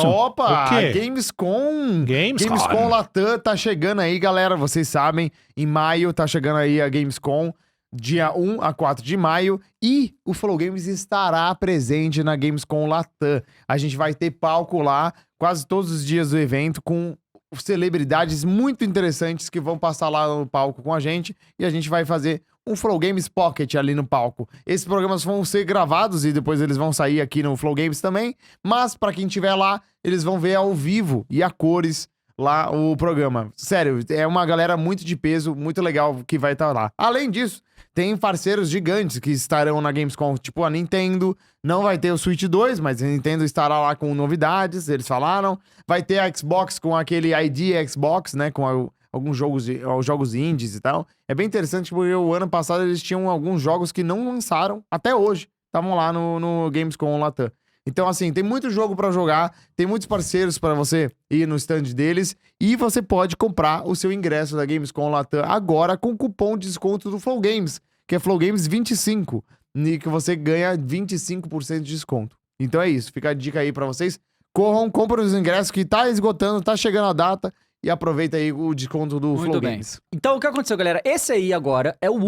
Opa, O quê? Gamescom. Gamescom. Gamescom Latam tá chegando aí, galera. Vocês sabem, em maio tá chegando aí a Gamescom, dia 1 a 4 de maio. E o Flow Games estará presente na Gamescom Latam. A gente vai ter palco lá quase todos os dias do evento com celebridades muito interessantes que vão passar lá no palco com a gente. E a gente vai fazer um Flow Games Pocket ali no palco. Esses programas vão ser gravados e depois eles vão sair aqui no Flow Games também. Mas pra quem estiver lá, eles vão ver ao vivo e a cores lá o programa. Sério, é uma galera muito de peso, muito legal que vai estar lá. Além disso, tem parceiros gigantes que estarão na Gamescom, tipo a Nintendo. Não vai ter o Switch 2, mas a Nintendo estará lá com novidades, eles falaram. Vai ter a Xbox com aquele ID Xbox, né, com alguns jogos indies e tal. É bem interessante porque o ano passado eles tinham alguns jogos que não lançaram até hoje. Estavam lá no Gamescom Latam. Então, assim, tem muito jogo pra jogar, tem muitos parceiros pra você ir no stand deles e você pode comprar o seu ingresso da Gamescom Latam agora com cupom de desconto do Flow Games, que é Flow Games 25, e que você ganha 25% de desconto. Então é isso, fica a dica aí pra vocês. Corram, comprem os ingressos que tá esgotando, tá chegando a data e aproveita aí o desconto do Flow Games. Então, o que aconteceu, galera? Esse aí agora é o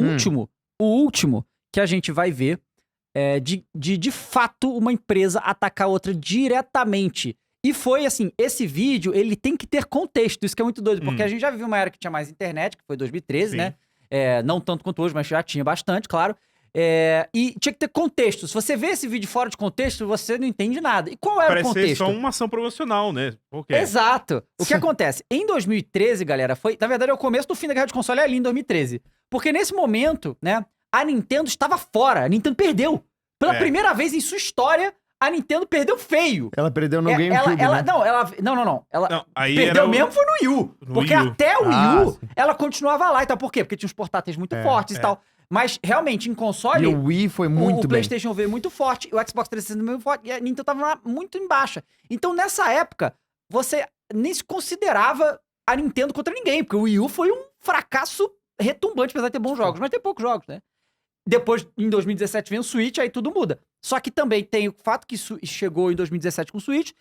último que a gente vai ver de fato uma empresa atacar outra diretamente. E foi assim, esse vídeo, ele tem que ter contexto, isso que é muito doido, porque a gente já viveu uma era que tinha mais internet, que foi 2013, né? Não tanto quanto hoje, mas já tinha bastante, claro. E tinha que ter contexto. Se você vê esse vídeo fora de contexto, você não entende nada. E qual era o contexto? Parece ser só uma ação promocional, né? Exato. O que acontece? Em 2013, galera, foi... Na verdade, é o começo do fim da guerra de console ali em 2013. Porque nesse momento, né, a Nintendo estava fora. A Nintendo perdeu. Pela primeira vez em sua história, a Nintendo perdeu feio. Ela perdeu no GameCube, né? Não. Ela perdeu mesmo foi no Wii U. Porque até o Wii U, ela continuava lá e tal. Por quê? Porque tinha uns portáteis muito fortes e tal. Mas, realmente, em console... E o Wii foi muito o PlayStation veio muito forte, o Xbox 360 veio muito forte, e a Nintendo tava lá muito em baixa. Então, nessa época, você nem se considerava a Nintendo contra ninguém, porque o Wii U foi um fracasso retumbante, apesar de ter bons jogos, mas tem poucos jogos, né? Depois, em 2017, vem o Switch, aí tudo muda. Só que também tem o fato que chegou em 2017 com o Switch,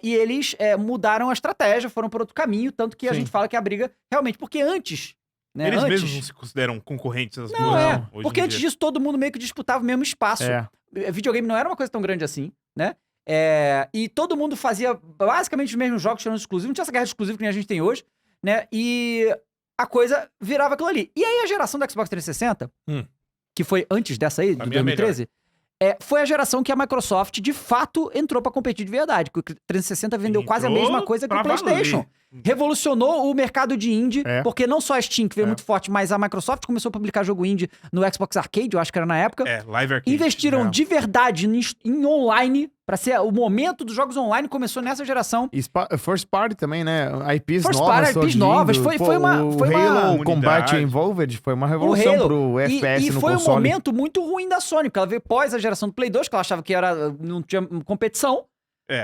e eles mudaram a estratégia, foram por outro caminho, tanto que a gente fala que a briga, realmente, porque antes... Né? Eles antes, mesmos não se consideram concorrentes das não, duas. Porque antes disso todo mundo meio que disputava o mesmo espaço. Videogame não era uma coisa tão grande assim, né? E todo mundo fazia basicamente os mesmos jogos, tirando exclusivos. Não tinha essa guerra de exclusivo que nem a gente tem hoje, né? E a coisa virava aquilo ali. E aí a geração do Xbox 360, que foi antes dessa aí, de 2013, foi a geração que a Microsoft, de fato, entrou pra competir de verdade. O 360 vendeu quase a mesma coisa que o PlayStation. Revolucionou o mercado de indie, porque não só a Steam, que veio muito forte, mas a Microsoft começou a publicar jogo indie no Xbox Arcade, eu acho que era na época. Live Arcade. Investiram de verdade em online, pra ser o momento dos jogos online, começou nessa geração. E First Party também, né? IPs First novas. Party, IPs novas. Foi uma Halo Combat Evolved foi uma revolução pro FPS no console. E foi um momento muito ruim da Sony, porque ela veio pós a geração do Play 2, que ela achava que não tinha competição.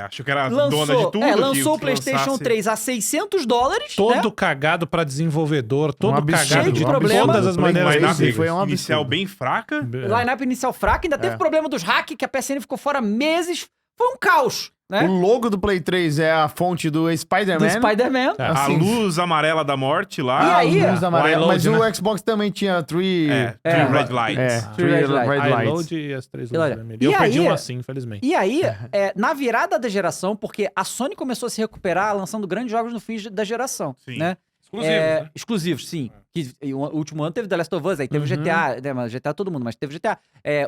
Achou que era dona de tudo. Lançou o PlayStation 3 a $600. Todo cagado pra desenvolvedor, todo cagado de problema. todas as maneiras possíveis. Foi um inicial bem fraca. Line-up inicial fraca, ainda teve problema dos hacks, que a PSN ficou fora meses. Foi um caos, né? O logo do Play 3 é a fonte do Spider-Man. Do Spider-Man. A luz amarela da morte lá. E aí, a luz amarela. Mas né? o Xbox também tinha three red lights. Three red lights. iLoad e as três luzes vermelhas. Eu perdi um assim, infelizmente. E aí, na virada da geração, porque a Sony começou a se recuperar lançando grandes jogos no fim da geração, né? Exclusivos, né? Exclusivos, sim. Que, o último ano teve The Last of Us, aí teve o GTA, né, mas GTA todo mundo, mas teve o GTA.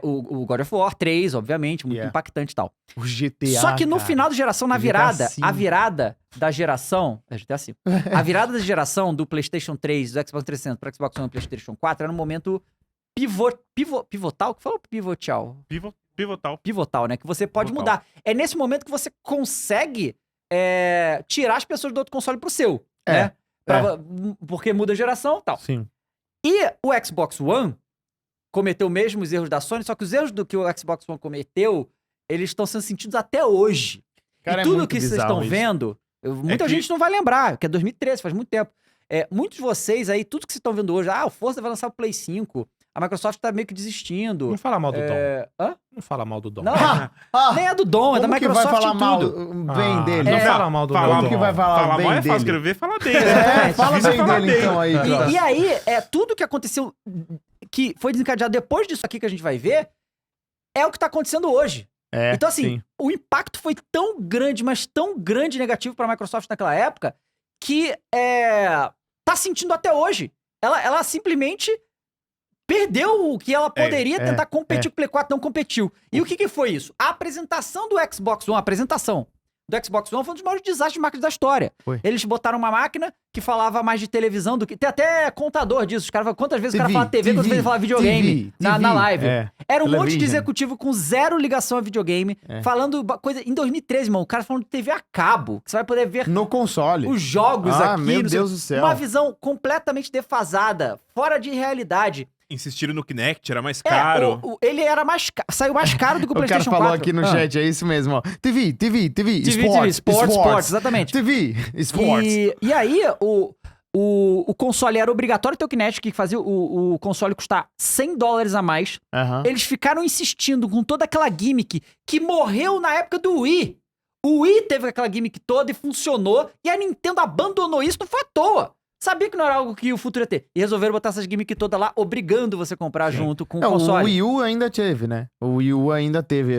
O God of War 3, obviamente, muito impactante e tal. O GTA, Só que no final da geração, na virada, a virada da geração... GTA V. A virada da geração do PlayStation 3, do Xbox 360 pro Xbox One e PlayStation 4 era um momento pivotal? Que falou pivotal? Pivotal. Pivotal, né? Que você pode mudar. É nesse momento que você consegue tirar as pessoas do outro console pro seu, né? Porque muda a geração e tal. Sim. E o Xbox One cometeu mesmo os erros da Sony, só que os erros do que o Xbox One cometeu, eles estão sendo sentidos até hoje. Cara, e tudo que vocês estão vendo, muita gente não vai lembrar, que é 2013, faz muito tempo. Muitos de vocês aí, tudo que vocês estão vendo hoje, o Forza vai lançar o Play 5, a Microsoft tá meio que desistindo. Não fala mal do Dom. Hã? Não fala mal do Dom. Não, nem é do Dom, é da Como que Microsoft vai falar em mal tudo. bem dele? Não fala mal do Como Dom. que vai falar bem mal é dele? fácil escrever, fala dele. Fala Difícil bem falar dele então aí, Cross. E aí, tudo que aconteceu, que foi desencadeado depois disso aqui que a gente vai ver, é o que tá acontecendo hoje. Então, assim, sim. o impacto foi tão grande, mas tão grande e negativo pra Microsoft naquela época, que tá sentindo até hoje. Ela simplesmente perdeu o que ela poderia tentar competir com o Play 4, não competiu. E o que foi isso? A apresentação do Xbox One, a apresentação do Xbox One foi um dos maiores desastres de máquinas da história. Foi. Eles botaram uma máquina que falava mais de televisão do que... Tem até contador disso. Os caras, quantas vezes o cara fala TV, quantas vezes ele fala videogame na live. Era um monte de Television. executivo com zero ligação a videogame, falando coisa... Em 2013, irmão, o cara falando de TV a cabo, que você vai poder ver No console. os jogos aqui. Meu não sei- Deus do céu. Uma visão completamente defasada, fora de realidade. Insistiram no Kinect, era mais caro. Ele era saiu mais caro do que o O cara PlayStation falou 4. aqui no chat, é isso mesmo, ó. TV, Sports, exatamente. TV, Sports. E aí, o console era obrigatório ter o Kinect, que fazia o console custar $100 a mais. Aham. Eles ficaram insistindo com toda aquela gimmick que morreu na época do Wii. O Wii teve aquela gimmick toda e funcionou, e a Nintendo abandonou isso, não foi à toa. Sabia que não era algo que o futuro ia ter. E resolveram botar essas gimmicks todas lá, obrigando você a comprar junto com o console. O Wii U ainda teve, né? O Wii U ainda teve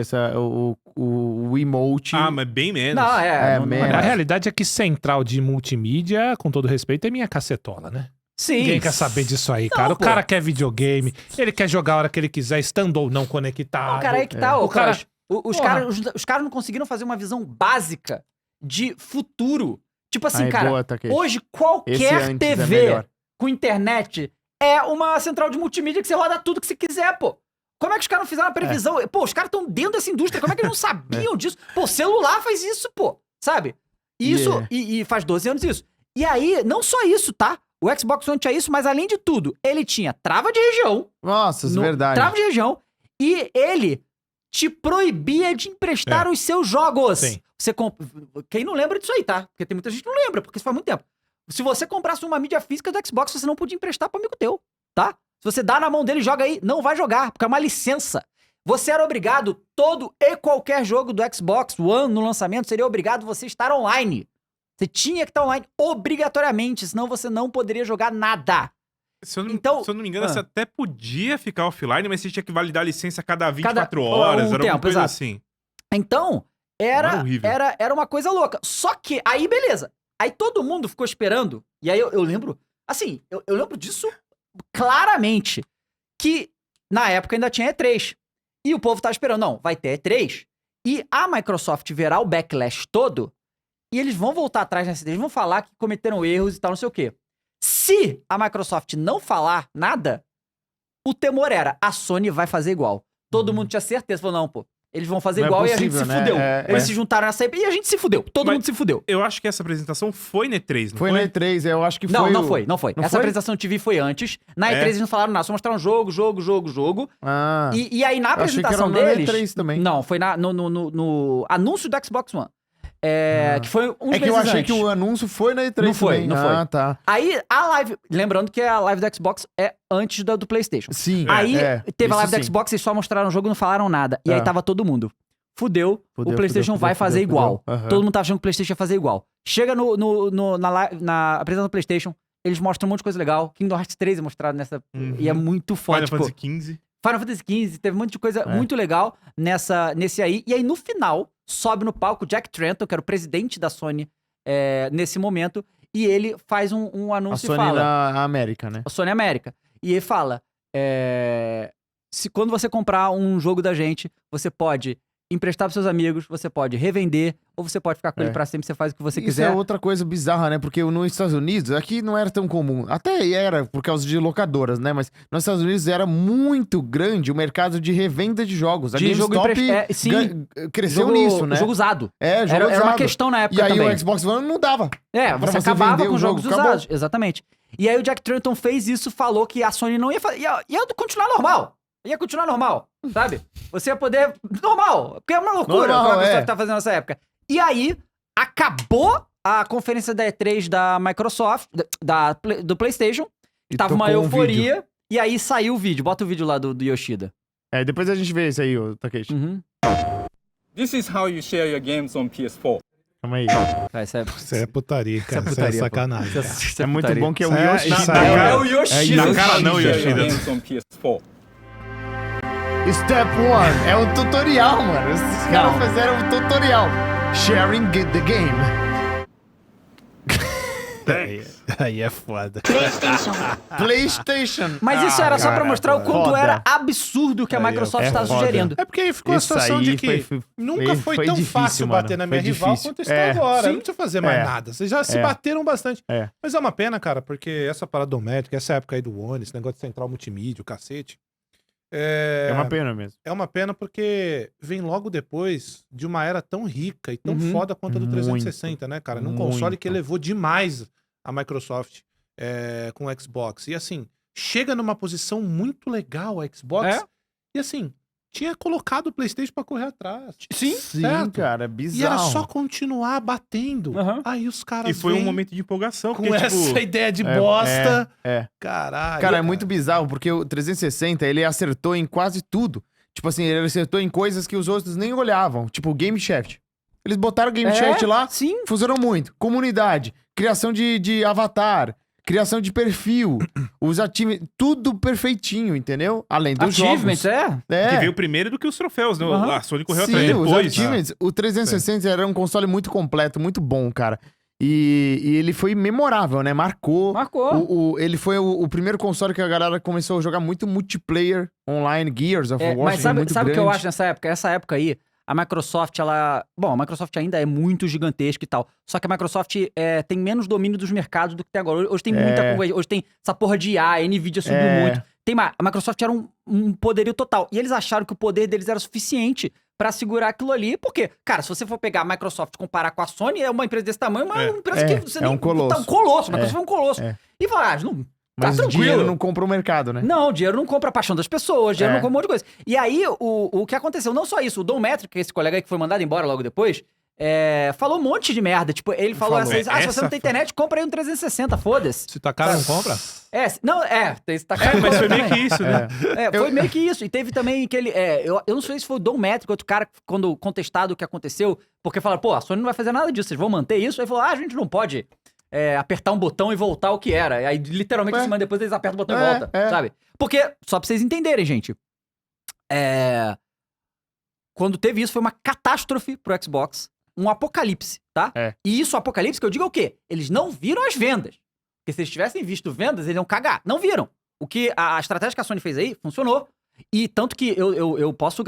o Wiimote. Ah, mas bem menos. Não, menos. A realidade é que central de multimídia, com todo respeito, é minha cacetola, né? Sim. Ninguém quer saber disso aí, cara. Não, O cara quer videogame, ele quer jogar a hora que ele quiser, estando ou não conectado. Não, cara, aí que tá, O cara- Os caras não conseguiram fazer uma visão básica de futuro. Tipo assim, Aí, cara, boa, Takeshi. hoje Esse qualquer antes é TV melhor. com internet é uma central de multimídia que você roda tudo que você quiser, pô. Como é que os caras não fizeram uma previsão? Pô, os caras estão dentro dessa indústria, como é que eles não sabiam disso? Pô, o celular faz isso, pô, sabe? Isso, e faz 12 anos isso. E aí, não só isso, tá? O Xbox One tinha isso, mas além de tudo, ele tinha trava de região. Nossa, isso é verdade. Trava de região. E ele te proibia de emprestar os seus jogos. Sim. Quem não lembra disso aí, tá? Porque tem muita gente que não lembra, porque isso faz muito tempo. Se você comprasse uma mídia física do Xbox, você não podia emprestar pro amigo teu, tá? Se você dá na mão dele e joga aí, não vai jogar, porque é uma licença. Você era obrigado, todo e qualquer jogo do Xbox One no lançamento, seria obrigado você estar online. Você tinha que estar online obrigatoriamente, senão você não poderia jogar nada. Se eu não, Então- se eu não me engano, Ah. você até podia ficar offline, mas você tinha que validar a licença a cada 24 horas, um era tempo, alguma coisa exato. assim. Então, Era horrível. era uma coisa louca. Só que, aí beleza. Aí todo mundo ficou esperando. E aí eu lembro, assim, eu lembro disso claramente. Que na época ainda tinha E3. E o povo tava esperando, não, vai ter E3. E a Microsoft verá o backlash todo. E eles vão voltar atrás nessa. Eles vão falar que cometeram erros e tal, não sei o quê. Se a Microsoft não falar nada, o temor era, a Sony vai fazer igual. Todo mundo tinha certeza. Falou, não, pô. Eles vão fazer Não é igual e a possível, gente se né? fudeu. É, Eles é. se juntaram nessa e a gente se fudeu. Todo Mas- mundo se fudeu. Eu acho que essa apresentação foi na E3, não Foi foi? na E3, eu acho que Não, foi. não o- foi, não foi. Não Essa foi? apresentação TV foi antes. Na É? E3 eles não falaram nada, só mostraram jogo. Ah, E aí na eu achei que era apresentação na deles... E3 também. Não, foi no anúncio do Xbox One. Que foi uns É que eu meses achei antes. que o anúncio foi na E3 Não foi, também. não foi. Ah, tá. Aí a live... Lembrando que a live do Xbox é antes da do PlayStation. Sim. Aí teve a isso live do sim. Xbox, eles só mostraram o jogo e não falaram nada. E Tá. aí tava todo mundo. Fudeu, o PlayStation fudeu, vai fazer fudeu. igual. Aham. Todo mundo tava achando que o PlayStation ia fazer igual. Chega na apresentação do PlayStation, eles mostram um monte de coisa legal. Kingdom Hearts 3 é mostrado nessa. Uhum. E é muito foda. Final Tipo, Fantasy XV. Final Fantasy XV, teve um monte de coisa É. muito legal nesse aí. E aí no final, sobe no palco Jack Tretton, que era o presidente da Sony nesse momento. E ele faz um A anúncio Sony e fala. na América, né? A Sony América. E ele fala: se quando você comprar um jogo da gente, você pode emprestar pros seus amigos, você pode revender, ou você pode ficar com ele pra sempre, você faz o que você Isso quiser. é outra coisa bizarra, né? Porque nos Estados Unidos, aqui não era tão comum. Até era por causa de locadoras, né? Mas nos Estados Unidos era muito grande o mercado de revenda de jogos. A De jogo GameStop sim. cresceu Jogo- nisso, né? Jogo usado. É, jogo Era uma usado. questão na E época aí também. o Xbox One não dava. pra Você você acabava vender com o jogo, jogos acabou. usados. Exatamente. E aí o Jack Tretton fez isso, falou que a Sony não ia fazer. Ia continuar normal. Ia continuar normal, sabe? Você ia poder. Normal. Porque é uma loucura Normal, o que a Microsoft é. tá fazendo nessa época. E aí, acabou a conferência da E3 da Microsoft, do PlayStation. E Tava uma tocou um euforia. E aí saiu o vídeo. Bota o vídeo lá do Yoshida. Depois a gente vê isso aí, o Takeshi. Uhum. This is how you share your games on PS4. Calma aí. Isso é putaria, cara. Isso é putaria, pô. sacanagem. cara. Isso É muito bom que é o Isso Yoshida. isso aí É o Yoshida. Na cara não, Share your Yoshida. games on PS4. Step 1. É um tutorial, mano. Esses caras fizeram um tutorial. Sharing the game. Aí é foda. PlayStation. Mas isso era só pra cara, mostrar o quanto foda. era absurdo que a Aí, Microsoft é está foda. sugerindo. É porque aí ficou a Isso situação aí de que foi- nunca foi tão difícil, fácil mano. bater na Foi minha rival difícil. quanto está agora. Sim. Não precisa fazer mais É. nada. Vocês já se É. bateram bastante. É. Mas é uma pena, cara, porque essa parada do Magic, essa época aí do One, esse negócio de central multimídia, o cacete. É uma pena mesmo. É uma pena porque vem logo depois de uma era tão rica e tão Uhum. foda quanto a do Muito. 360, né, cara? Num console Muito. que elevou demais a Microsoft com o Xbox. E assim, chega numa posição muito legal a Xbox. É? E assim, tinha colocado o PlayStation pra correr atrás. Sim. Sim, certo. cara. E Bizarro. era só continuar batendo. Aham. Aí os caras E foi um vêm momento de empolgação. com Porque, essa tipo, ideia de bosta. É. Caralho. Cara, é muito bizarro, porque o 360, ele acertou em quase tudo. Tipo assim, ele acertou em coisas que os outros nem olhavam. Tipo, o Game Chat. Eles botaram o Game Chat lá, Sim. funcionou muito. Comunidade, criação de avatar, criação de perfil, os achievements, tudo perfeitinho, entendeu? Além dos Achievements, jogos. que veio primeiro do que os troféus, né? Aham. A Sony correu Sim, atrás os depois. achievements. O 360 era um console muito completo, muito bom, cara. E ele foi memorável, né? Marcou. Ele foi o primeiro console que a galera começou a jogar muito multiplayer online, Gears of War. Mas sabe o muito que eu grande. acho nessa época? Essa época aí, a Microsoft, ela... Bom, a Microsoft ainda é muito gigantesca e tal. Só que a Microsoft tem menos domínio dos mercados do que tem agora. Hoje tem muita concorrência. Hoje tem essa porra de IA, a Nvidia subiu muito. Tem mais. A Microsoft era um poderio total. E eles acharam que o poder deles era suficiente pra segurar aquilo ali. Porque, cara, se você for pegar a Microsoft e comparar com a Sony, é uma empresa desse tamanho, mas é uma empresa que você um colosso. Tá um colosso. A Microsoft é um colosso. É. E fala, não... Mas tá o dinheiro tranquilo. não compra o mercado, né? Não, dinheiro não compra a paixão das pessoas, dinheiro não compra um monte de coisa. E aí, o que aconteceu, não só isso, o Dom Metric, que é esse colega aí que foi mandado embora logo depois, falou um monte de merda. Tipo, ele falou assim, se você não tem internet, compra aí um 360, foda-se. Se tá caro, não compra? Se tá caro, Mas foi compra meio que isso, né? foi meio que isso. E teve também aquele. Eu não sei se foi o Dom Metric, outro cara, quando contestado o que aconteceu, porque falaram, pô, a Sony não vai fazer nada disso, vocês vão manter isso? Aí falou, a gente não pode apertar um botão e voltar ao que era. E aí, literalmente, semana depois eles apertam o botão e voltam, sabe? Porque, só pra vocês entenderem, gente, quando teve isso, foi uma catástrofe pro Xbox, um apocalipse, tá? E isso, apocalipse, que eu digo é o quê? Eles não viram as vendas. Porque se eles tivessem visto vendas, eles iam cagar. Não viram. O que a estratégia que a Sony fez aí funcionou. E tanto que eu posso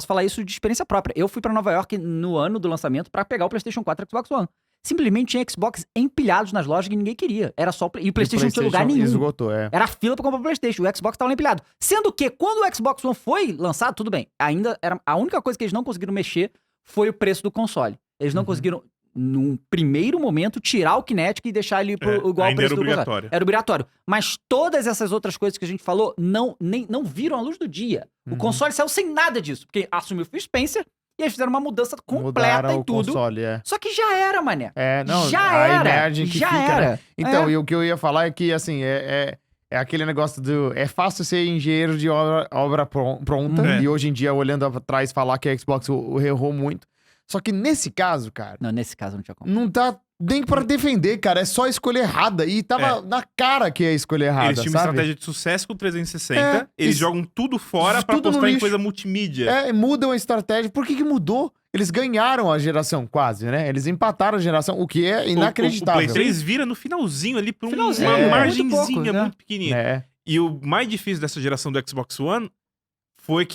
falar isso de experiência própria. Eu fui pra Nova York no ano do lançamento pra pegar o PlayStation 4 e o Xbox One. Simplesmente tinha Xbox empilhados nas lojas que ninguém queria. Era só e o PlayStation não tinha lugar nenhum. Esgotou, Era fila pra comprar o PlayStation. O Xbox tava lá empilhado. Sendo que quando o Xbox One foi lançado, tudo bem. Ainda era a única coisa que eles não conseguiram mexer foi o preço do console. Eles não conseguiram, num primeiro momento, tirar o Kinetic e deixar ele igual ao ainda preço era do obrigatório. console. Era obrigatório. Mas todas essas outras coisas que a gente falou não viram a luz do dia. O console saiu sem nada disso. Porque assumiu o Phil Spencer e eles fizeram uma mudança completa Mudaram em tudo. O console, Só que já era, mané. Já já a era. imagem que já fica, era. né? Então, e o que eu ia falar é que, assim, é aquele negócio do... É fácil ser engenheiro de obra pronta. E hoje em dia, olhando atrás, falar que a Xbox errou muito. Só que nesse caso, cara... Não, nesse caso não tinha como. Não tá nem pra defender, cara. É só escolha errada. E tava na cara que é escolha errada, Eles tinham uma sabe? estratégia de sucesso com o 360. Eles isso- jogam tudo fora pra tudo no postar em lixo. coisa multimídia. Mudam a estratégia. Por que mudou? Eles ganharam a geração, quase, né? Eles empataram a geração, o que é inacreditável. O Play 3 vira no finalzinho ali pra Finalzinho, uma muito margenzinha pouco, né? muito pequenininha. E o mais difícil dessa geração do Xbox One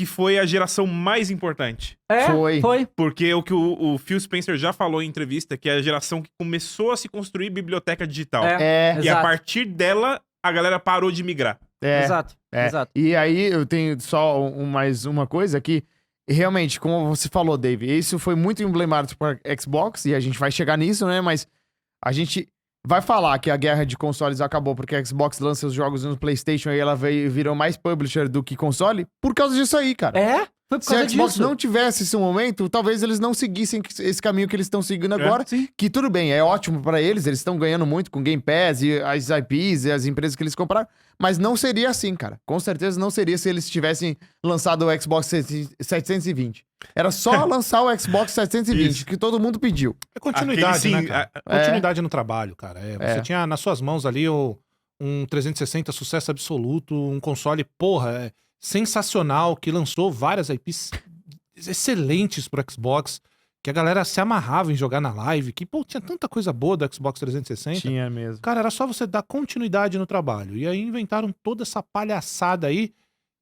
foi a geração mais importante. Foi. Porque o que o Phil Spencer já falou em entrevista, que é a geração que começou a se construir biblioteca digital. E a Exato. partir dela, a galera parou de migrar. Exato. Exato. E aí eu tenho só mais uma coisa que realmente, como você falou, Dave, isso foi muito emblemático para Xbox e a gente vai chegar nisso, né? Mas a gente vai falar que a guerra de consoles acabou porque a Xbox lança os jogos no PlayStation e ela virou mais publisher do que console por causa disso aí, cara. Foi por Se a causa Xbox disso. não tivesse esse momento, talvez eles não seguissem esse caminho que eles estão seguindo agora. Sim. Que tudo bem, é ótimo pra eles estão ganhando muito com Game Pass e as IPs e as empresas que eles compraram, mas não seria assim, cara. Com certeza não seria se eles tivessem lançado o Xbox 720. Era só lançar o Xbox 720, Isso. que todo mundo pediu. É continuidade, Aquele, né, sim, cara? Continuidade no trabalho, cara. Você tinha nas suas mãos ali um 360 sucesso absoluto, um console, porra, sensacional, que lançou várias IPs excelentes pro Xbox, que a galera se amarrava em jogar na live, que, pô, tinha tanta coisa boa do Xbox 360. Tinha mesmo. Cara, era só você dar continuidade no trabalho. E aí inventaram toda essa palhaçada aí.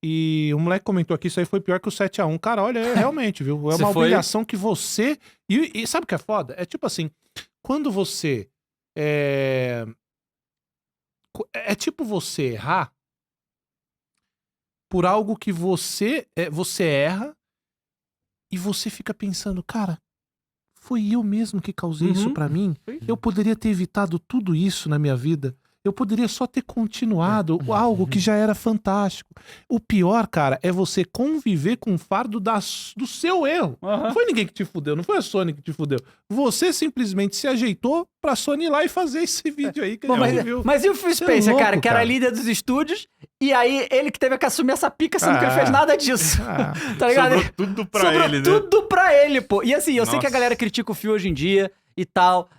E o moleque comentou aqui, isso aí foi pior que o 7x1. Cara, olha, realmente, viu? É Você uma foi- obrigação que você... E sabe o que é foda? É tipo assim, quando você... É tipo você errar por algo que você erra e você fica pensando, cara, foi eu mesmo que causei isso pra mim? Eu poderia ter evitado tudo isso na minha vida. Eu poderia só ter continuado algo que já era fantástico. O pior, cara, é você conviver com o fardo do seu erro. Não foi ninguém que te fudeu, não foi a Sony que te fudeu. Você simplesmente se ajeitou pra Sony ir lá e fazer esse vídeo aí que Bom, a gente viu. mas e o Phil Você é Spencer, louco, cara, que era cara. líder dos estúdios, e aí ele que teve que assumir essa pica, sendo que ele fez nada disso. Tá ligado? Sobrou tudo pra Sobrou ele, né? tudo pra ele, pô. E assim, eu sei que a Nossa. galera critica o Phil hoje em dia e tal,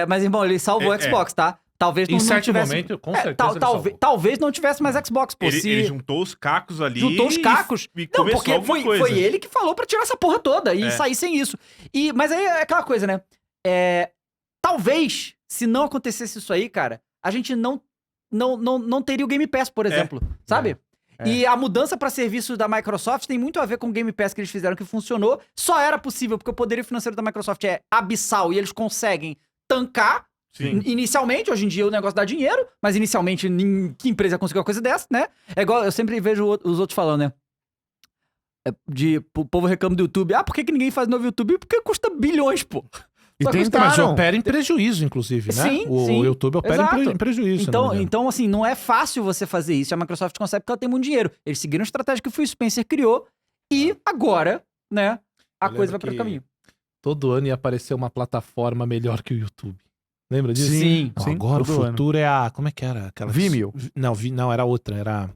mas, irmão, ele salvou o Xbox, tá? Talvez Em não certo tivesse... momento, com certeza ele salvou. talvez não tivesse mais Xbox, pô. Ele juntou os cacos ali. Juntou os cacos. E Não, começou porque alguma coisa. foi ele que falou pra tirar essa porra toda e É. sair sem isso. Mas aí é aquela coisa, né? Talvez, se não acontecesse isso aí, cara, a gente não teria o Game Pass, por exemplo. Sabe? E a mudança pra serviço da Microsoft tem muito a ver com o Game Pass que eles fizeram, que funcionou. Só era possível porque o poderio financeiro da Microsoft é abissal e eles conseguem tancar. Sim. Inicialmente, hoje em dia o negócio dá dinheiro, mas inicialmente que empresa conseguiu uma coisa dessa, né? É igual, eu sempre vejo os outros falando, né? O povo reclama do YouTube. Por que ninguém faz novo YouTube? Porque custa bilhões, pô. E Só que tentaram. Mas opera em prejuízo, inclusive, né? Sim, o sim. YouTube opera Exato. em prejuízo. se não me engano. Então, assim, não é fácil você fazer isso. A Microsoft consegue porque ela tem muito dinheiro. Eles seguiram a estratégia que o Phil Spencer criou e agora, né, a Eu coisa vai lembro para o que caminho. todo ano ia aparecer uma plataforma melhor que o YouTube. Lembra disso? Sim. Não, Sim, agora o todo futuro é a... Como é que era? Aquela... Vimeo. Não, era outra. Era...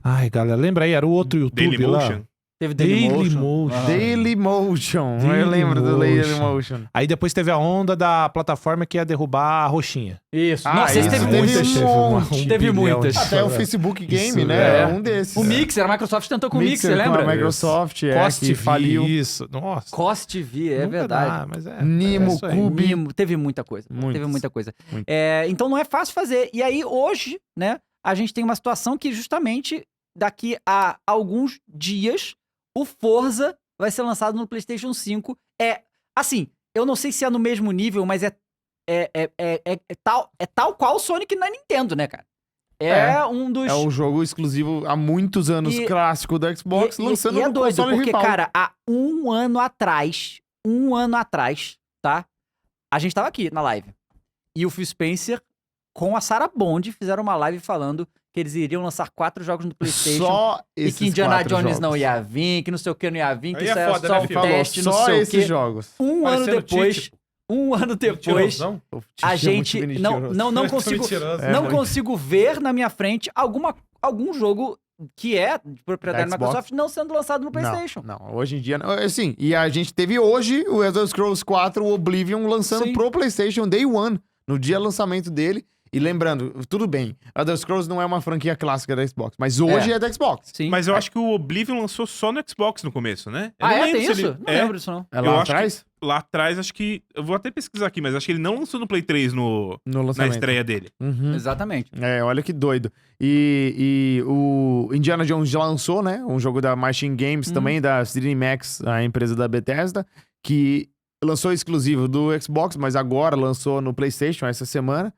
Ai, galera, lembra aí? Era o outro YouTube Dailymotion. lá. Teve Dailymotion. Dailymotion. Eu lembro do Dailymotion. Aí depois teve a onda da plataforma que ia derrubar a roxinha. Isso. Ah, Nossa, esse isso teve teve muitas. um Teve bilhão muitas. de Até o coisa. Facebook Game, Isso, né? é. Um desses. O Mixer, a Microsoft tentou com o Mixer, Com lembra? a Microsoft, Cost que TV, faliu. isso. Nossa. Cost TV, é Nunca verdade. dá, mas Nimo, isso aí. Cube. Teve muita coisa. Muitas. Teve muita coisa. Muitas. Então não é fácil fazer. E aí, hoje, né, a gente tem uma situação que justamente daqui a alguns dias, o Forza vai ser lançado no PlayStation 5. Assim, eu não sei se é no mesmo nível, mas é tal qual o Sonic na Nintendo, né, cara? Um dos... É um jogo exclusivo há muitos anos, E- clássico do Xbox, lançando e é no doido, console porque, rival. cara, há um ano atrás, tá? A gente tava aqui na live. E o Phil Spencer com a Sarah Bond fizeram uma live falando que eles iriam lançar 4 jogos no PlayStation. Só E esses que Indiana 4 Jones jogos. não ia vir, que não sei o que não ia vir, que Aí isso é era foda, só né, um filho? teste, não Só sei o esses quê. jogos. Um ano Parecendo depois, Tite. a Tinha gente muito não mentiroso. consigo, mentiroso. É, não muito. consigo ver na minha frente algum jogo que é de propriedade da Da Xbox? Microsoft não sendo lançado no PlayStation. Não, hoje em dia não. Assim, e a gente teve hoje o Elder Scrolls 4 o Oblivion lançando Sim. pro PlayStation Day One, no dia do lançamento dele. E lembrando, tudo bem, Elder Scrolls não é uma franquia clássica da Xbox, mas hoje é da Xbox. Sim. Mas eu acho que o Oblivion lançou só no Xbox no começo, né? Eu não Tem lembro se isso? ele- Não lembro disso, não. É Eu lá acho atrás? Lá atrás, acho que... Eu vou até pesquisar aqui, mas acho que ele não lançou no Play 3 No na lançamento. estreia dele. Uhum. Exatamente. Olha que doido. E o Indiana Jones já lançou, né? Um jogo da Machine Games também, da ZeniMax, a empresa da Bethesda, que lançou exclusivo do Xbox, mas agora lançou no PlayStation essa semana.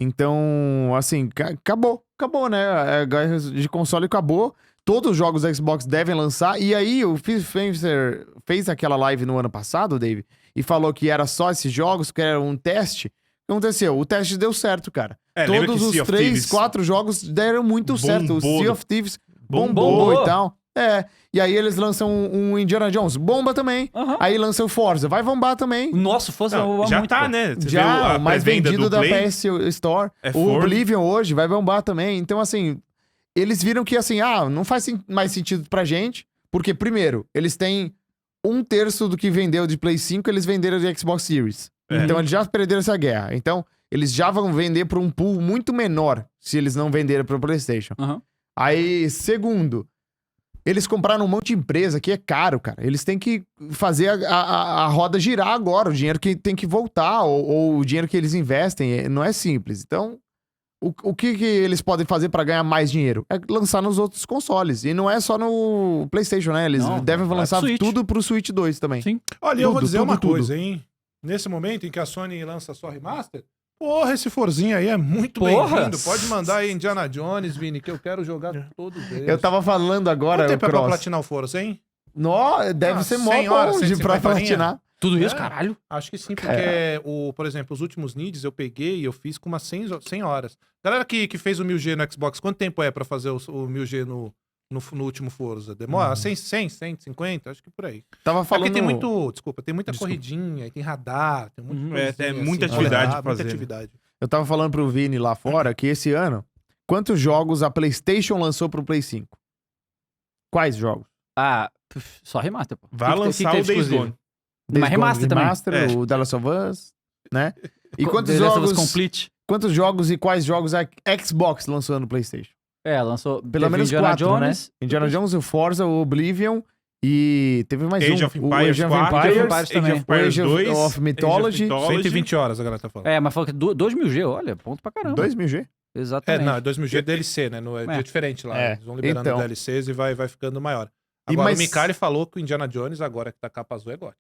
Então, assim, acabou, né? A guerra de console acabou. Todos os jogos da Xbox devem lançar. E aí, o Phil Spencer fez aquela live no ano passado, Dave, e falou que era só esses jogos, que era um teste. O que aconteceu? O teste deu certo, cara. Lembra Todos que os Sea of 3, Thieves 4 jogos deram muito certo. O bombou Sea do- of Thieves bombou. bombou e tal. E aí eles lançam um Indiana Jones. Bomba também. Aí lançam o Forza. Vai bombar também. Nossa, Forza Não, já muito, tá, pô. né? Você Já, viu a o mais pré-venda vendido do da Play? PS Store. É O Forza. Oblivion hoje vai bombar também. Então, assim, eles viram que, assim, não faz mais sentido pra gente. Porque, primeiro, eles têm 1/3 do que vendeu de Play 5, eles venderam de Xbox Series. Então, eles já perderam essa guerra. Então, eles já vão vender pra um pool muito menor se eles não venderem pro PlayStation. Aí, segundo, eles compraram um monte de empresa que é caro, cara. Eles têm que fazer a roda girar agora. O dinheiro que tem que voltar, ou o dinheiro que eles investem, não é simples. Então, o que eles podem fazer pra ganhar mais dinheiro? É lançar nos outros consoles. E não é só no PlayStation, né? Eles devem lançar tudo pro Switch 2 também. Sim. Olha, eu vou dizer uma coisa, hein? Nesse momento em que a Sony lança só remaster, porra, esse Forzinho aí é muito bem-vindo. Pode mandar aí Indiana Jones, Vini, que eu quero jogar todos eles. Eu tava falando agora, Quanto tempo é pra Cross. platinar o Forza, hein? Deve ser mó 100 horas, longe pra 150 platinar. Tudo isso, É. caralho? Acho que sim, porque, por exemplo, os últimos needs eu peguei e eu fiz com umas 100 horas. Galera que fez o 1000G no Xbox, quanto tempo é pra fazer o 1000G no último Forza? Demora 100, 150? Acho que por aí. Tava É falando... porque tem muita corridinha, tem radar, tem muita coisinha, tem assim, muita pra atividade rodar, pra fazer, muita né? atividade. Eu tava falando pro Vini lá fora que esse ano, quantos jogos a PlayStation lançou pro Play 5? Quais jogos? Só remaster, pô. Vai lançar o Days Gone. Mas remaster também. Remaster, o The Last of Us, né? E quantos The Last of Us jogos... Complete. Quantos jogos e quais jogos a Xbox lançou no PlayStation? Lançou... Pelo teve menos Indiana 4, Jones, né? Indiana Jones, o Forza, o Oblivion e teve mais Age um. of Empires o 4, Age of Empires Age também. of Empires Age of 2, of Mythology. 120 horas a galera tá falando. mas falou que 2.000G, olha, ponto pra caramba. 2000G? Exatamente. Não, é 2000G é DLC, né? É diferente lá. Eles vão liberando Então. DLCs e vai ficando maior. E Agora, mas- o Mikali falou que o Indiana Jones, agora que tá capa azul, é GOT.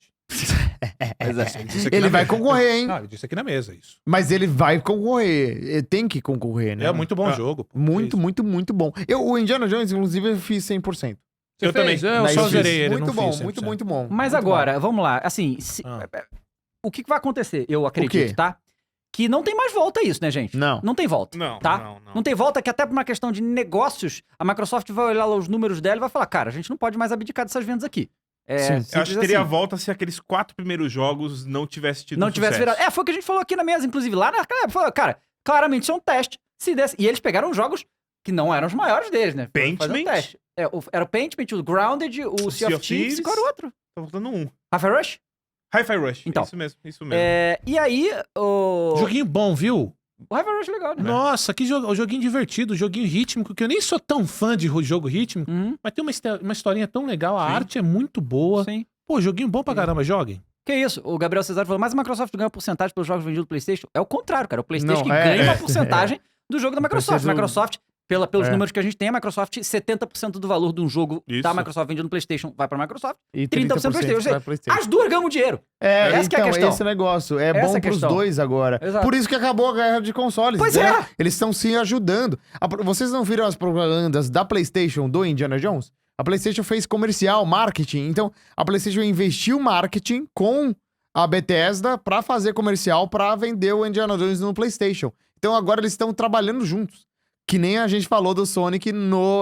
Ele vai concorrer, hein? Não, ele disse aqui na mesa isso. Mas ele vai concorrer. Ele tem que concorrer, né? É muito bom jogo. Pô. Muito, Isso. muito, muito bom. O Indiana Jones, inclusive, eu fiz 100%. Eu também. Eu Daí só fiz. zerei ele, Muito não bom, fiz 100%. muito, muito bom. Mas Muito agora, vamos lá. Assim, o que vai acontecer? Eu acredito, quê? tá? Que não tem mais volta isso, né, gente? Não. Não tem volta. Não, tá? não. tem volta, que até por uma questão de negócios, a Microsoft vai olhar lá os números dela e vai falar, cara, a gente não pode mais abdicar dessas vendas aqui. Sim. Eu acho que teria assim. volta se aqueles 4 primeiros jogos não tivesse tido Não tivesse sucesso. virado. Foi o que a gente falou aqui na mesa, inclusive, lá naquela época. Falou, cara, claramente isso é um teste. Se desse... E eles pegaram jogos que não eram os maiores deles, né? Foram fazer Pentiment. Um teste. Era o Pentiment, o Grounded, o Sea of Thieves. E qual era o outro? Tá faltando um. Half-Life Rush? Hi-Fi Rush. Então. Isso mesmo. E aí, o... Joguinho bom, viu? O Half-Life Rush é legal, né? Nossa, que joguinho divertido, joguinho rítmico, que eu nem sou tão fã de jogo rítmico, mas tem uma historinha tão legal, a Sim. arte é muito boa. Sim. Pô, joguinho bom pra caramba, joguem. Que isso? O Gabriel Cesar falou, mas a Microsoft ganha porcentagem pelos jogos vendidos do PlayStation? É o contrário, cara. O PlayStation Não, que é, ganha uma é. porcentagem do jogo da Microsoft. PlayStation- A Microsoft, pelos É. números que a gente tem, a Microsoft, 70% do valor de um jogo Isso. da Microsoft vendido no PlayStation vai pra Microsoft. E 30% PlayStation. pra PlayStation. As duas ganham dinheiro. É, Essa que é a então, questão. esse negócio. É Essa bom é a pros questão. dois agora. Exato. Por isso que acabou a guerra de consoles. Pois né? é. Eles estão se ajudando. Vocês não viram as propagandas da PlayStation do Indiana Jones? A PlayStation fez comercial, marketing. Então, a PlayStation investiu marketing com a Bethesda pra fazer comercial pra vender o Indiana Jones no PlayStation. Então, agora eles estão trabalhando juntos. Que nem a gente falou do Sonic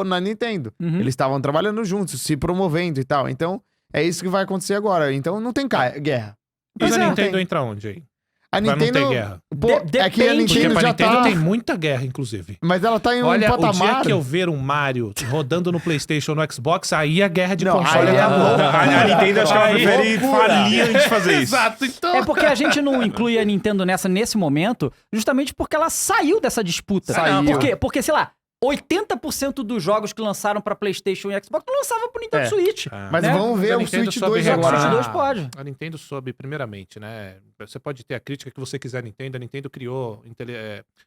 na Nintendo. Uhum. Eles estavam trabalhando juntos, se promovendo e tal. Então, é isso que vai acontecer agora. Então, não tem guerra. Mas Pois a é, Nintendo tem. entra onde aí? A Pra não ter Nintendo. guerra. Pô, é que a Depende. Porque Nintendo pra já Nintendo tá. tem muita guerra, inclusive. Mas ela tá em um Olha, o patamar. dia que eu ver um Mario rodando no PlayStation, no Xbox, aí a guerra de Não, console aí é acabou. louco. A Nintendo acho que ela Aí, prefere loucura. falir antes de fazer isso. Exato, então. É porque a gente não inclui a Nintendo nesse momento, justamente porque ela saiu dessa disputa. Saiu. Por quê? Porque, sei lá, 80% dos jogos que lançaram pra PlayStation e Xbox não lançavam pro Nintendo É. Switch. Mas né? vamos ver a o Nintendo Switch soube 2 Só que o agora. Switch regular. 2 pode. A Nintendo soube, primeiramente, né? Você pode ter a crítica que você quiser à Nintendo. A Nintendo criou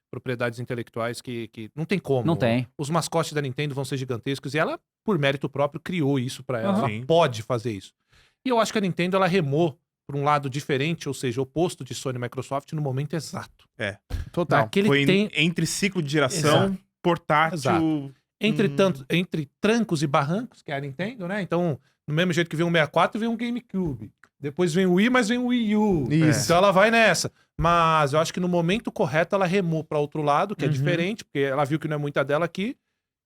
propriedades intelectuais que não tem como. Não tem. Os mascotes da Nintendo vão ser gigantescos e ela, por mérito próprio, criou isso pra ela. Aham. Ela pode fazer isso. E eu acho que a Nintendo, ela remou por um lado diferente, ou seja, oposto de Sony e Microsoft no momento exato. Total. Naquele Foi tem... entre ciclo de geração, Exato. portátil. Exato. Entre trancos e barrancos, que é a Nintendo, né? Então, no mesmo jeito que vem um 64, vem um GameCube. Depois vem o Wii, mas vem o Wii U. Isso. Então ela vai nessa. Mas eu acho que no momento correto ela remou para outro lado, que é diferente, porque ela viu que não é muita dela aqui.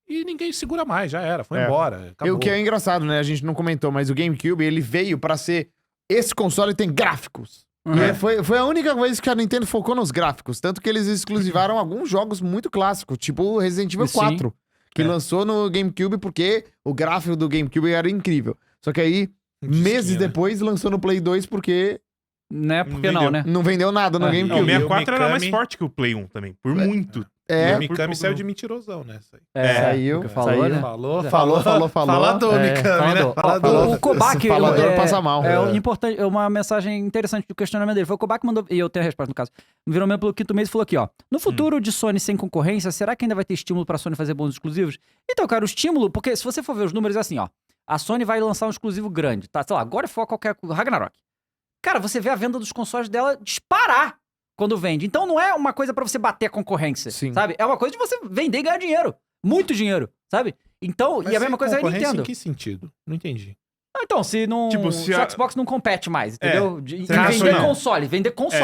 e ninguém segura mais, já era, foi embora. E Acabou. o que é engraçado, né? A gente não comentou, mas o GameCube, ele veio pra ser... Esse console tem gráficos. E foi a única vez que a Nintendo focou nos gráficos. Tanto que eles exclusivaram alguns jogos muito clássicos, tipo o Resident Evil 4, que lançou no GameCube porque o gráfico do GameCube era incrível. Só que aí, meses depois, lançou no Play 2 porque... Né? Por que não, né? Não vendeu nada no Não, o GameCube. 64 era mais Mikami- forte que o Play 1 também, por muito. O Mikami saiu de mentirosão nessa aí. Saiu, porque falou, saiu. né? Falou. Falador, Mikami, né? Falador. Falador. O Kobak... Falador passa mal. Importante, uma mensagem interessante do questionamento dele. Foi o Kobak que mandou, e eu tenho a resposta no caso, me virou mesmo pelo quinto mês e falou aqui, ó. No futuro de Sony sem concorrência, será que ainda vai ter estímulo pra Sony fazer bons exclusivos? Então, cara, o estímulo, porque se você for ver os números, é assim, ó. A Sony vai lançar um exclusivo grande, tá? Sei lá, agora for qualquer... Ragnarok. Cara, você vê a venda dos consoles dela disparar quando vende. Então não é uma coisa pra você bater a concorrência, sabe? É uma coisa de você vender e ganhar dinheiro. Muito dinheiro, sabe? Então, Mas e a mesma coisa é a Nintendo. Em que sentido? Não entendi. Então, se não. Tipo, se o Xbox não compete mais, entendeu? Você acha Vender não? console,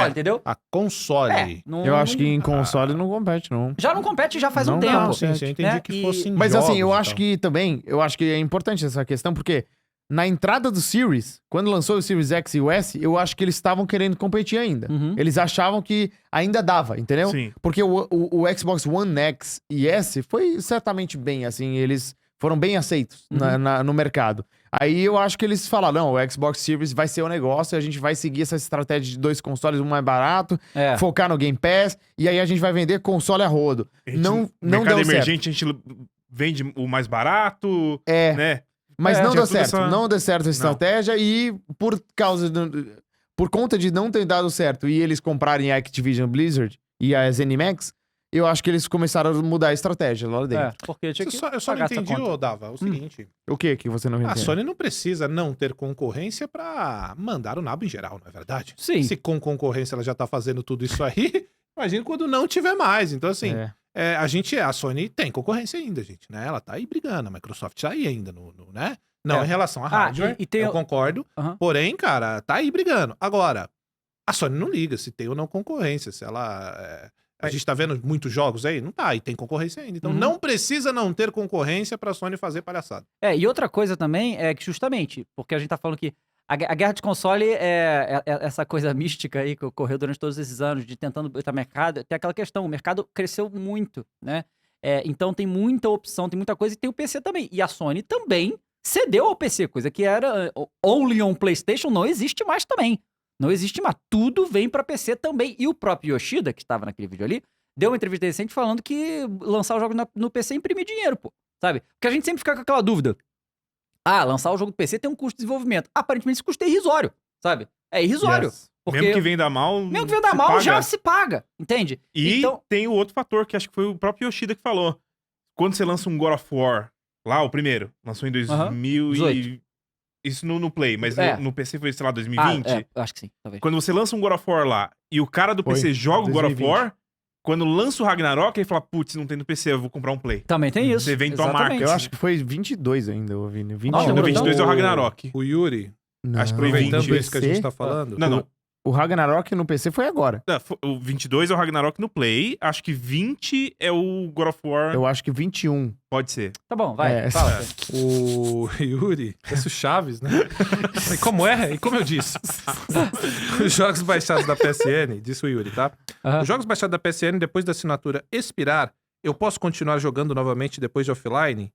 entendeu? A console. Eu acho que em console não compete, não. Já não compete já faz Não um dá, tempo. Sim, eu entendi né? que fosse em Mas assim, eu jogos e acho tal. que também, eu acho que é importante essa questão, porque na entrada do Series, quando lançou o Series X e o S, eu acho que eles estavam querendo competir ainda. Uhum. Eles achavam que ainda dava, entendeu? Sim. Porque o Xbox One X e S foi certamente bem, assim, eles foram bem aceitos no mercado. Aí eu acho que eles falaram, não, o Xbox Series vai ser o negócio, a gente vai seguir essa estratégia de 2 consoles, um mais barato, focar no Game Pass, e aí a gente vai vender console a rodo. Não mercado deu certo. emergente, a gente vende o mais barato, né? Mas não tinha deu tudo certo. essa- Não deu certo a estratégia e por conta de não ter dado certo e eles comprarem a Activision Blizzard e a ZeniMax, eu acho que eles começaram a mudar a estratégia lá dentro. Porque tinha que Eu só não pagar essa entendi, conta. ô Dava, o seguinte. O que você não A entende? Sony não precisa não ter concorrência pra mandar o nabo em geral, não é verdade? Sim. Se com concorrência ela já tá fazendo tudo isso aí, imagina quando não tiver mais. Então, assim, a Sony tem concorrência ainda, gente, né? Ela tá aí brigando, a Microsoft tá aí ainda, né? Não, em relação a hardware, e tem eu concordo. Aham. Porém, cara, tá aí brigando. Agora, a Sony não liga se tem ou não concorrência, se ela... A gente tá vendo muitos jogos aí? Não tá, e tem concorrência ainda. Então não precisa não ter concorrência pra Sony fazer palhaçada. E outra coisa também é que justamente, porque a gente tá falando que a guerra de console é essa coisa mística aí que ocorreu durante todos esses anos, de tentando botar mercado, tem aquela questão, o mercado cresceu muito, né? Então tem muita opção, tem muita coisa, e tem o PC também. E a Sony também cedeu ao PC, coisa que era only on PlayStation, não existe mais também. Não existe mais. Tudo vem pra PC também. E o próprio Yoshida, que estava naquele vídeo ali, deu uma entrevista recente falando que lançar o jogo no PC é imprimir dinheiro, pô. Sabe? Porque a gente sempre fica com aquela dúvida. Lançar o jogo no PC tem um custo de desenvolvimento. Aparentemente esse custo é irrisório, sabe? É irrisório. Yes. Porque Mesmo que venda mal. mesmo que venda se mal, paga. já se paga. Entende? E Então, tem o outro fator, que acho que foi o próprio Yoshida que falou. Quando você lança um God of War, lá, o primeiro, lançou em 2018. Isso no Play, mas no PC foi, sei lá, 2020. acho que sim, talvez. Quando você lança um God of War lá e o cara do PC joga o God of 2020. War, quando lança o Ragnarok, ele fala, putz, não tem no PC, eu vou comprar um Play. Também tem isso. Você vende tua exatamente. marca. Eu acho que foi 22 ainda, eu vi. 21. Não, No demorou 22 é o o- Ragnarok. O Yuri, Acho que foi aproveitando 20. isso que a gente tá falando. Não. O Ragnarok no PC foi agora. O 22 é o Ragnarok no Play, acho que 20 é o God of War, Eu acho que 21. pode ser. Tá bom, vai. É. Fala. O Yuri, esse Chaves, né? E como é? E como eu disse? Os jogos baixados da PSN, disse o Yuri, tá? Aham. Os jogos baixados da PSN, depois da assinatura expirar, eu posso continuar jogando novamente depois de offline?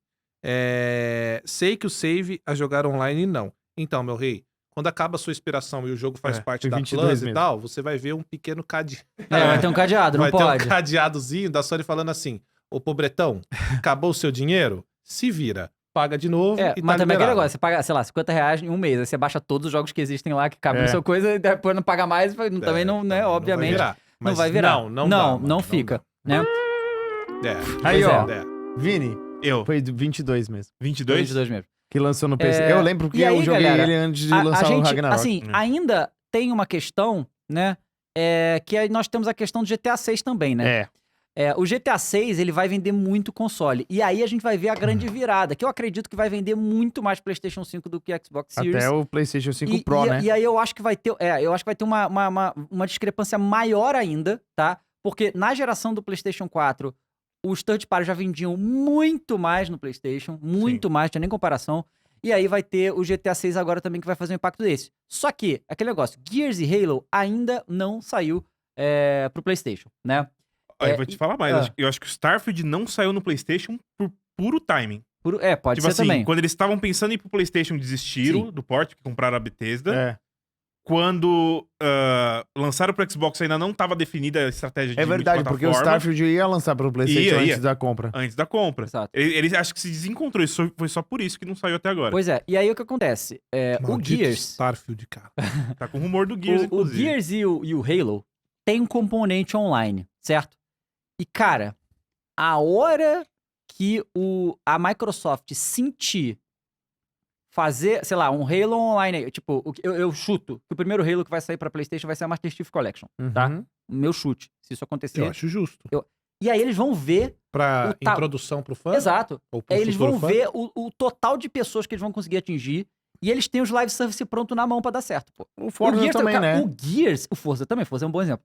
Sei que o save a jogar online não. Então, meu rei, quando acaba a sua expiração e o jogo faz parte foi da 22 Plus e mesmo. tal, você vai ver um pequeno cadeado. Vai ter um cadeado, não Vai pode. ter um cadeadozinho da Sony falando assim, ô pobretão, acabou o seu dinheiro? Se vira. Paga de novo e mas tá também aquele liberado. negócio, você paga, sei lá, R$50 em um mês, aí você baixa todos os jogos que existem lá, que cabem É. no seu coisa, e depois não paga mais, também não, né, obviamente, Não vai virar. Não dá, mano, fica, né? dá. Aí, Pois ó. É. Vini, Eu. foi 22 mesmo. 22? 22 mesmo. Que lançou no PC. Eu lembro que e aí, eu joguei galera, ele antes de A lançar o gente, Ragnarok. assim, ainda tem uma questão, né, que aí nós temos a questão do GTA 6 também, né? O GTA 6, ele vai vender muito console. E aí a gente vai ver a grande virada, que eu acredito que vai vender muito mais PlayStation 5 do que Xbox Series. Até o PlayStation 5 Pro, né? E aí eu acho que vai ter, uma discrepância maior ainda, tá? Porque na geração do PlayStation 4, os third parties já vendiam muito mais no PlayStation, muito mais, não tinha nem comparação. E aí vai ter o GTA 6 agora também que vai fazer um impacto desse. Só que, aquele negócio, Gears e Halo ainda não saiu pro PlayStation, né? Eu vou te falar mais. Eu acho que o Starfield não saiu no PlayStation por puro timing. Pode tipo ser assim, também. quando eles estavam pensando em ir pro PlayStation, desistiram do port, que compraram a Bethesda. Quando lançaram pro Xbox, ainda não estava definida a estratégia de verdade, porque o Starfield ia lançar pro PlayStation antes da compra. Antes da compra. Exato. Eles acho que se desencontrou. Isso foi só por isso que não saiu até agora. Pois é. E aí o que acontece? O Gears... Starfield, cara. Tá com rumor do Gears, inclusive. O Gears e o Halo tem um componente online, certo? E, cara, a hora que a Microsoft sentir fazer, sei lá, um Halo Online, tipo, eu chuto que o primeiro Halo que vai sair pra PlayStation vai ser a Master Chief Collection, tá? Meu chute, se isso acontecer. Eu acho justo. E aí eles vão ver... Pra introdução pro fã? Exato. Ou pro Aí eles vão fã? ver o total de pessoas que eles vão conseguir atingir e eles têm os live service pronto na mão pra dar certo, pô. O Forza Gears, também, né? O Forza também, Forza é um bom exemplo.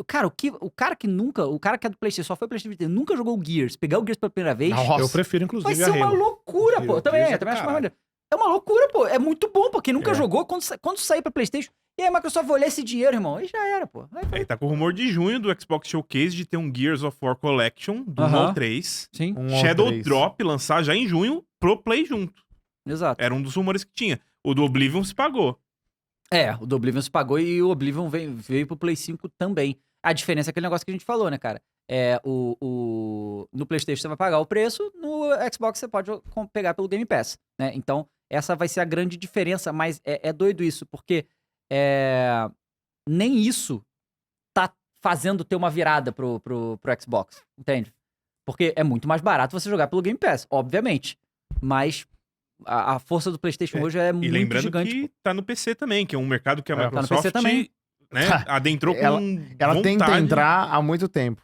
Cara, o cara que é do PlayStation, só foi PlayStation, nunca jogou o Gears, pegar o Gears pela primeira vez... Nossa. Eu prefiro, inclusive, vai ser uma loucura, pô. Também acho mais maneiro. É uma loucura, pô. É muito bom, pô. Quem nunca jogou, quando sair pra PlayStation... E aí a Microsoft vai olhar esse dinheiro, irmão. Aí já era, pô. Aí tá com o rumor de junho do Xbox Showcase de ter um Gears of War Collection do 1 ao 3. Sim. Shadow Drop lançar já em junho pro Play junto. Exato. Era um dos rumores que tinha. O do Oblivion se pagou. O do Oblivion se pagou e o Oblivion veio pro Play 5 também. A diferença é aquele negócio que a gente falou, né, cara? No PlayStation você vai pagar o preço, no Xbox você pode pegar pelo Game Pass, né? Então, essa vai ser a grande diferença, mas é doido isso, porque nem isso tá fazendo ter uma virada pro Xbox, entende? Porque é muito mais barato você jogar pelo Game Pass, obviamente. Mas a força do PlayStation hoje é muito lembrando gigante. Que tá no PC também, que é um mercado que a Microsoft... Tá no PC também. Né, adentrou com ela vontade. tenta entrar há muito tempo.